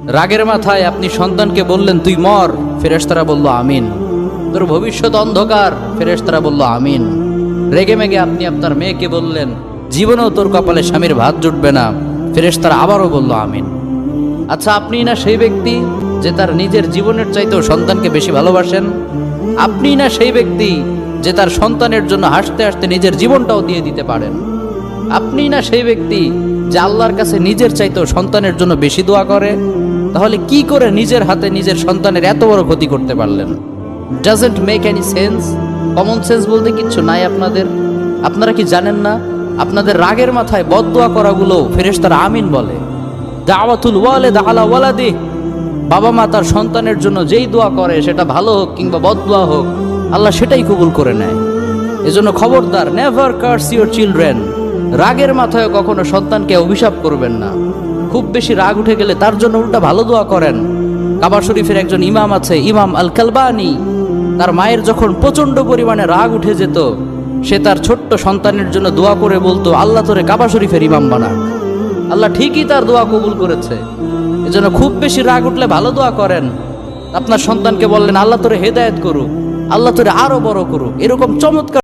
রাগের মাথায় আপনি সন্তানকে বললেন তুই মর, ফেরেশতারা বলল আমিন। তোর ভবিষ্যৎ অন্ধকার, ফেরেশতারা বলল আমিন। রেগে মেগে আপনি আপনার মেয়েকে বললেন জীবনেও তোর কপালে স্বামীর ভাত জুটবে না, ফেরেশতারা আবারও বলল আমিন। আচ্ছা, আপনি না সেই ব্যক্তি যে তার নিজের জীবনের চাইতেও সন্তানকে বেশি ভালোবাসেন? আপনি না সেই ব্যক্তি যে তার সন্তানের জন্য হাসতে হাসতে নিজের জীবনটাও দিয়ে দিতে পারেন? আপনি না সেই ব্যক্তি যে আল্লাহর কাছে নিজের চাইতেও সন্তানের জন্য বেশি দোয়া করে? তাহলে কি করে নিজের হাতে নিজের সন্তানের এত বড় ক্ষতি করতে পারলেন? Doesn't make any sense. Common sense বলতে কিচ্ছু নাই আপনাদের? আপনারা কি জানেন না আপনাদের রাগের মাথায় বদদোয়া করাগুলো ফেরেশতারা আমিন বলে? দাওয়াতুল ওয়ালিদ আলা ওয়ালাদি, বাবা মা তার সন্তানের জন্য যেই দোয়া করে সেটা ভালো হোক কিংবা বদদোয়া হোক, আল্লাহ সেটাই কবুল করে নেয়। এজন্য খবরদার, নেভার কার্স ইউর চিলড্রেন। রাগের মাথায় কখনো সন্তানকে অভিশাপ করবেন না। খুব বেশি রাগ উঠে গেলে তার জন্য উল্টা ভালো দোয়া করেন। কাবা শরীফের একজন ইমাম আছে, ইমাম আল কালবানি। তার মায়ের যখন প্রচন্ড পরিমাণে রাগ উঠে যেত, সে তার ছোট্ট সন্তানের জন্য দোয়া করে বলতো আল্লাহ তোরে কাবা শরীফের ইমাম বানাক। আল্লাহ ঠিকই তার দোয়া কবুল করেছে। এজন্য খুব বেশি রাগ উঠলে ভালো দোয়া করেন। আপনার সন্তানকে বললেন আল্লাহ তোরে হেদায়েত করুক, আল্লাহ তোরে আরো বড় করুক, এরকম চমৎকার